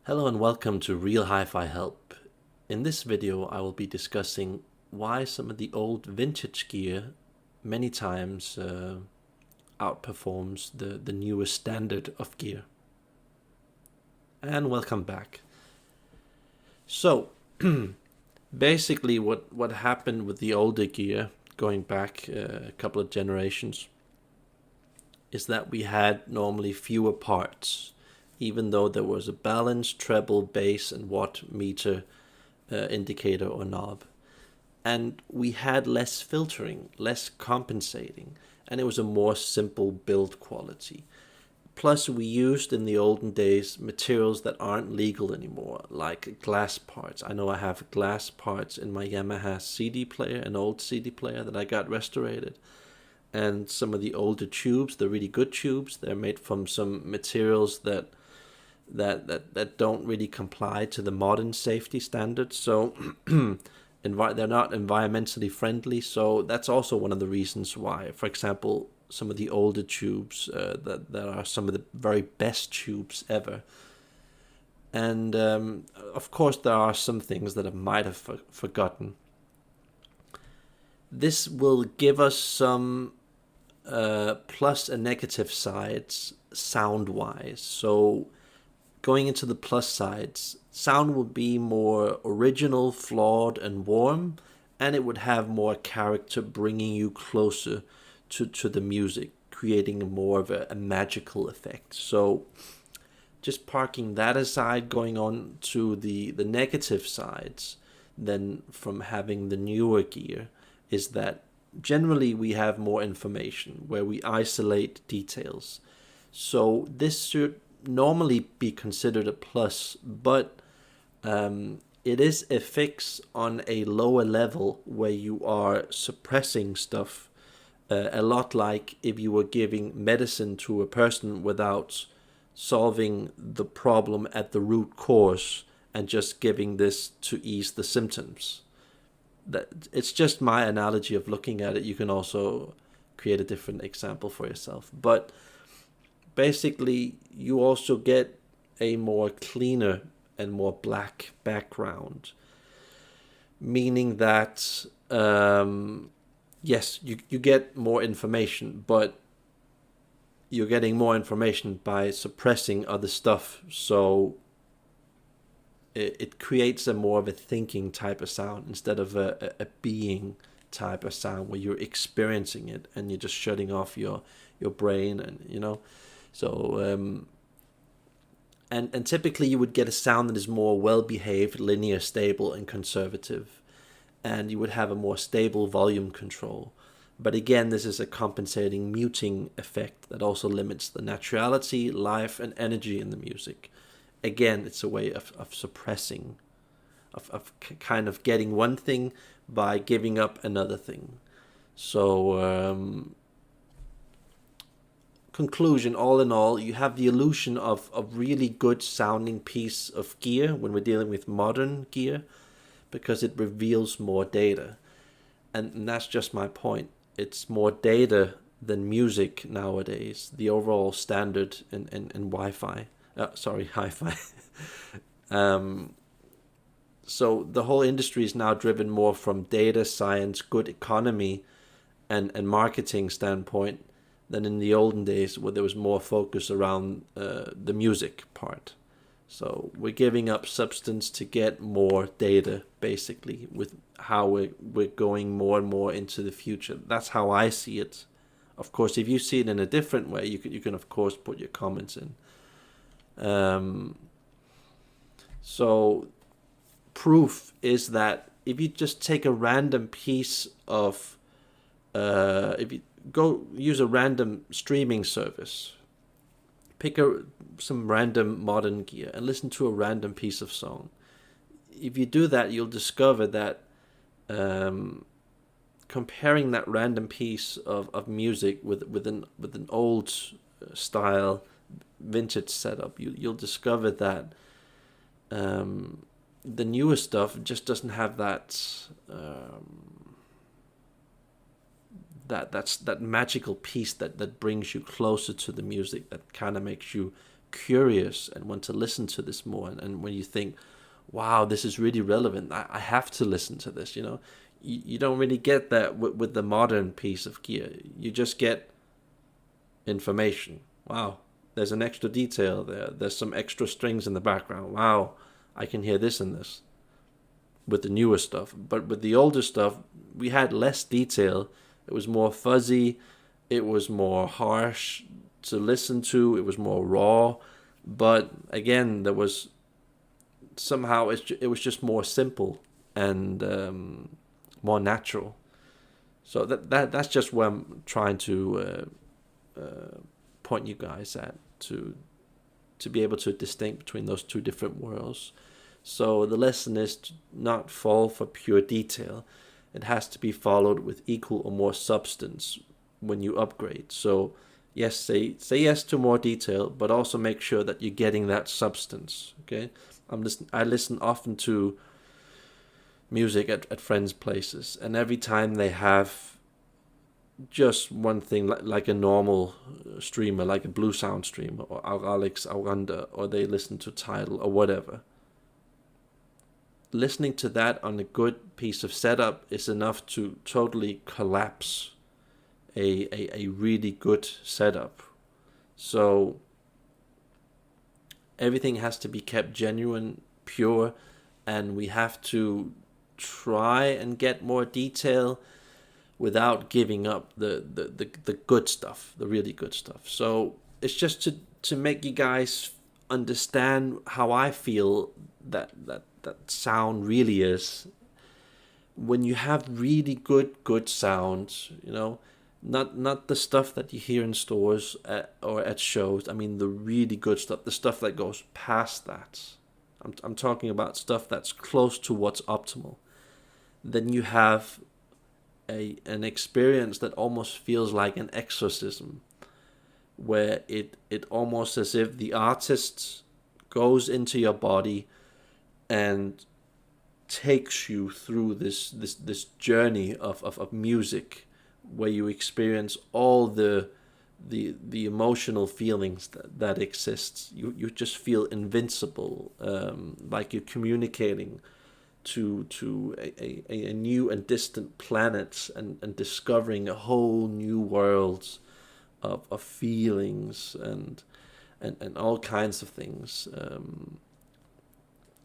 Hello and welcome to Real Hi-Fi Help. In this video I will be discussing why some of the old vintage gear many times outperforms the newest standard of gear. And welcome back. So basically what happened with the older gear going back a couple of generations is that we had normally fewer parts, even though there was a balance, treble, bass, and watt meter indicator or knob. And we had less filtering, less compensating, and it was a more simple build quality. Plus, we used in the olden days materials that aren't legal anymore, like glass parts. I know I have glass parts in my Yamaha CD player, an old CD player that I got restored. And some of the older tubes, the really good tubes, they're made from some materials that don't really comply to the modern safety standards. So they're not environmentally friendly. So that's also one of the reasons why, for example, some of the older tubes that are some of the very best tubes ever. And of course, there are some things that I might have forgotten. This will give us some plus and negative sides sound-wise. So going into the plus sides, sound would be more original, flawed, and warm, and it would have more character, bringing you closer to the music, creating more of a magical effect. So just parking that aside, going on to the negative sides, then from having the newer gear, is that generally we have more information where we isolate details. So this should normally be considered a plus, but it is a fix on a lower level where you are suppressing stuff, a lot like if you were giving medicine to a person without solving the problem at the root cause and just giving this to ease the symptoms. That it's just my analogy of looking at it. You can also create a different example for yourself, but basically you also get a more cleaner and more black background, meaning that yes, you get more information, but you're getting more information by suppressing other stuff. So it creates a more of a thinking type of sound instead of a being type of sound where you're experiencing it and you're just shutting off your brain, and so and typically you would get a sound that is more well-behaved, linear, stable, and conservative, and you would have a more stable volume control. But again, this is a compensating muting effect that also limits the naturality, life, and energy in the music. Again, it's a way of suppressing, of kind of getting one thing by giving up another thing. So conclusion, all in all, you have the illusion of a really good sounding piece of gear when we're dealing with modern gear, because it reveals more data. And that's just my point. It's more data than music nowadays, the overall standard in Wi-Fi. Hi-Fi. So the whole industry is now driven more from data science, good economy, and marketing standpoint than in the olden days where there was more focus around the music part. So we're giving up substance to get more data, basically, with how we're going more and more into the future. That's how I see it. Of course, if you see it in a different way, you can of course put your comments in. So proof is that if you just take a random piece of, if you go use a random streaming service, pick some random modern gear and listen to a random piece of song. If you do that, you'll discover that comparing that random piece of music with an old style vintage setup, you'll discover that the newer stuff just doesn't have that that magical piece that brings you closer to the music, that kind of makes you curious and want to listen to this more, and when you think, wow, this is really relevant, I have to listen to this, you don't really get that with the modern piece of gear. You just get information. Wow, there's an extra detail there. There's some extra strings in the background. Wow, I can hear this and this with the newer stuff. But with the older stuff, we had less detail. It was more fuzzy. It was more harsh to listen to. It was more raw. But again, there was somehow it was just more simple and more natural. So that's just where I'm trying to point you guys at, to be able to distinguish between those two different worlds. So the lesson is to not fall for pure detail. It has to be followed with equal or more substance when you upgrade. So yes, say yes to more detail, but also make sure that you're getting that substance. Okay, I listen often to music at friends' places, and every time they have just one thing, like a normal streamer, like a Blue Sound streamer, or Alex Auranda, or they listen to Tidal or whatever, listening to that on a good piece of setup is enough to totally collapse a really good setup. So everything has to be kept genuine, pure, and we have to try and get more detail without giving up the good stuff, the really good stuff. So it's just to make you guys understand how I feel that sound really is. When you have really good sound, not the stuff that you hear in stores or at shows. I mean the really good stuff, the stuff that goes past that. I'm talking about stuff that's close to what's optimal. Then you have an experience that almost feels like an exorcism, where it almost as if the artist goes into your body and takes you through this journey of music, where you experience all the emotional feelings that exists. You just feel invincible, like you're communicating to a new and distant planet, and discovering a whole new world of feelings and all kinds of things.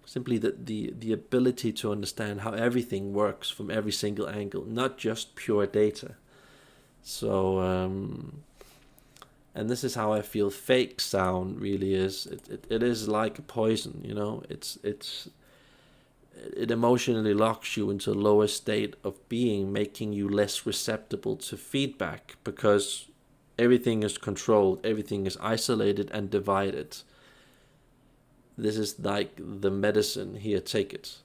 Simply the ability to understand how everything works from every single angle, not just pure data. So and this is how I feel fake sound really is. It is like a poison, it emotionally locks you into a lower state of being, making you less receptible to feedback, because everything is controlled, everything is isolated and divided. This is like the medicine, here, take it.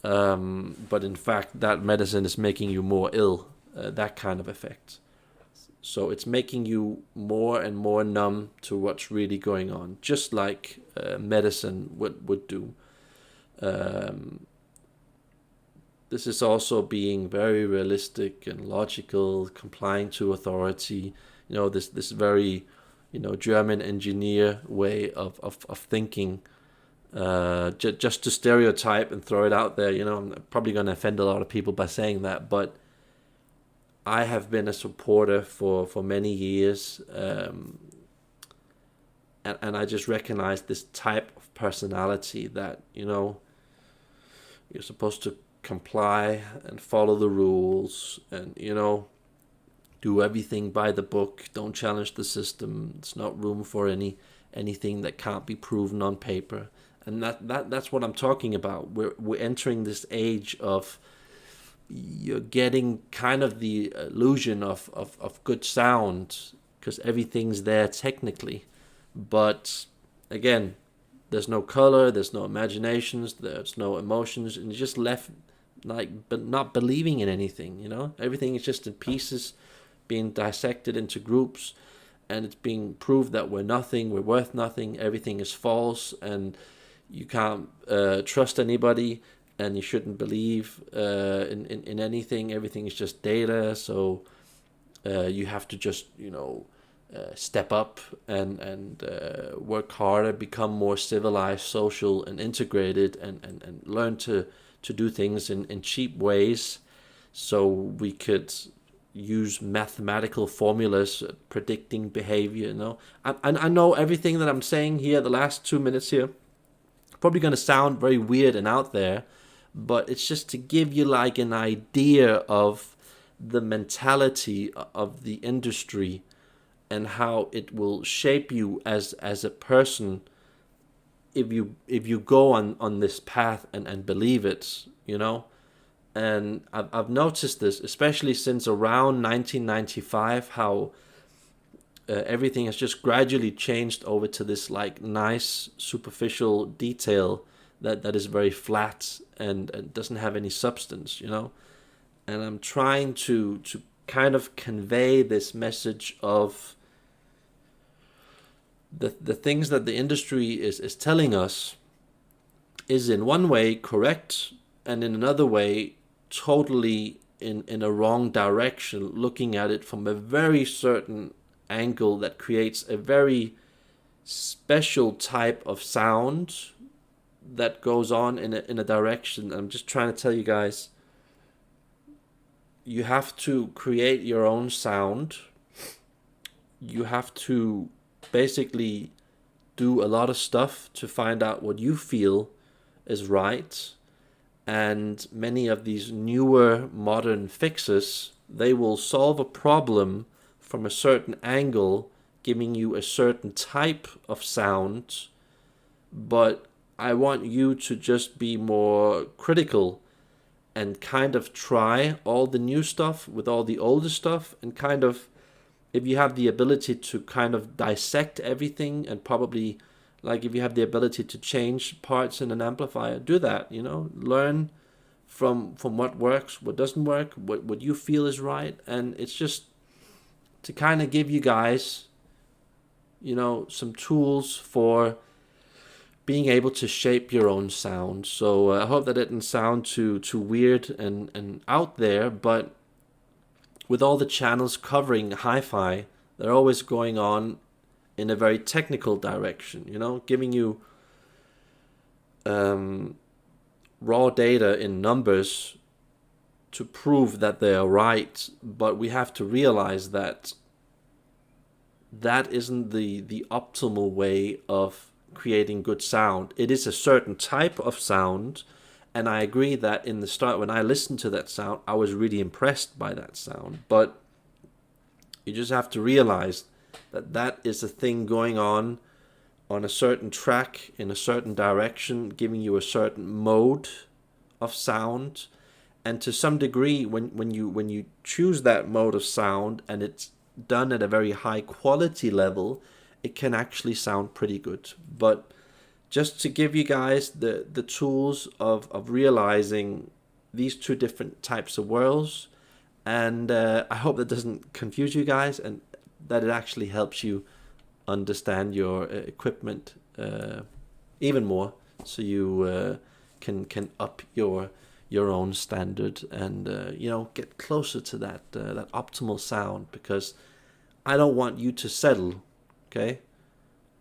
But in fact, that medicine is making you more ill, that kind of effect. So it's making you more and more numb to what's really going on, just like medicine would do. This is also being very realistic and logical, complying to authority. This very, German engineer way of thinking. Just to stereotype and throw it out there. I'm probably going to offend a lot of people by saying that, but I have been a supporter for many years, and I just recognize this type of personality that, you're supposed to comply and follow the rules and, do everything by the book. Don't challenge the system. There's not room for anything that can't be proven on paper. And that's what I'm talking about. We're entering this age of, you're getting kind of the illusion of good sound because everything's there technically. But again, there's no color, there's no imaginations, there's no emotions, and you're just left but not believing in anything, Everything is just in pieces, being dissected into groups, and it's being proved that we're nothing, we're worth nothing, everything is false, and you can't trust anybody, and you shouldn't believe in anything. Everything is just data, so you have to just step up and work harder, become more civilized, social, and integrated, and learn to do things in cheap ways, so we could use mathematical formulas predicting behavior. I know everything that I'm saying here, the last 2 minutes here, probably going to sound very weird and out there, but it's just to give you like an idea of the mentality of the industry and how it will shape you as a person if you go on this path and believe it. And I've noticed this, especially since around 1995, how everything has just gradually changed over to this like nice superficial detail that is very flat and doesn't have any substance. And I'm trying to kind of convey this message of the things that the industry is telling us is in one way correct, and in another way totally in a wrong direction, looking at it from a very certain angle that creates a very special type of sound that goes on in a direction. I'm just trying to tell you guys, you have to create your own sound. You have to basically do a lot of stuff to find out what you feel is right. And many of these newer modern fixes, they will solve a problem from a certain angle, giving you a certain type of sound. But I want you to just be more critical and kind of try all the new stuff with all the older stuff, and kind of, if you have the ability to kind of dissect everything, and probably like if you have the ability to change parts in an amplifier, do that. Learn from what works, what doesn't work, what you feel is right. And it's just to kind of give you guys some tools for being able to shape your own sound. So I hope that didn't sound too weird and out there, but with all the channels covering hi-fi, they're always going on in a very technical direction, giving you raw data in numbers to prove that they are right. But we have to realize that isn't the optimal way of creating good sound. It is a certain type of sound, and I agree that in the start, when I listened to that sound, I was really impressed by that sound. But you just have to realize that is a thing going on a certain track in a certain direction, giving you a certain mode of sound. And to some degree, when you choose that mode of sound and it's done at a very high quality level, it can actually sound pretty good. But just to give you guys the tools of realizing these two different types of worlds, and I hope that doesn't confuse you guys, and that it actually helps you understand your equipment even more, so you can up your own standard and get closer to that optimal sound. Because I don't want you to settle, okay?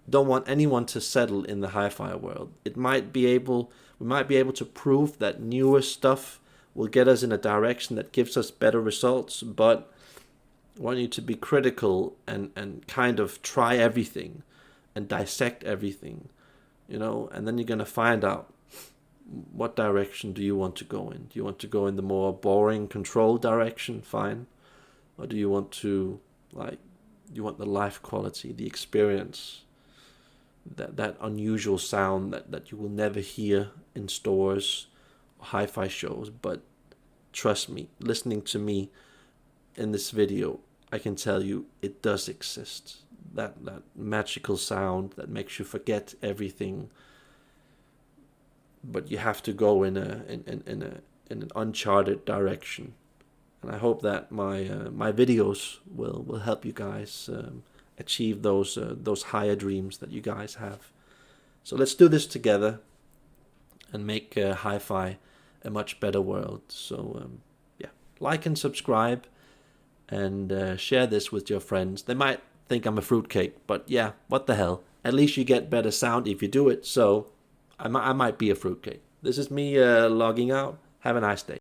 Don't want anyone to settle in the hi-fi world. We might be able to prove that newer stuff will get us in a direction that gives us better results, but I want you to be critical and kind of try everything and dissect everything, and then you're going to find out what direction do you want to go in. Do you want to go in the more boring control direction? Fine. Or do you want to, you want the life quality, the experience, that unusual sound that you will never hear in stores or hi-fi shows? But trust me, listening to me in this video, I can tell you it does exist. That magical sound that makes you forget everything. But you have to go in an uncharted direction. And I hope that my videos will help you guys achieve those higher dreams that you guys have. So let's do this together and make hi-fi a much better world. So like and subscribe, and share this with your friends. They might think I'm a fruitcake. But yeah, what the hell? At least you get better sound if you do it. So I might be a fruitcake. This is me logging out. Have a nice day.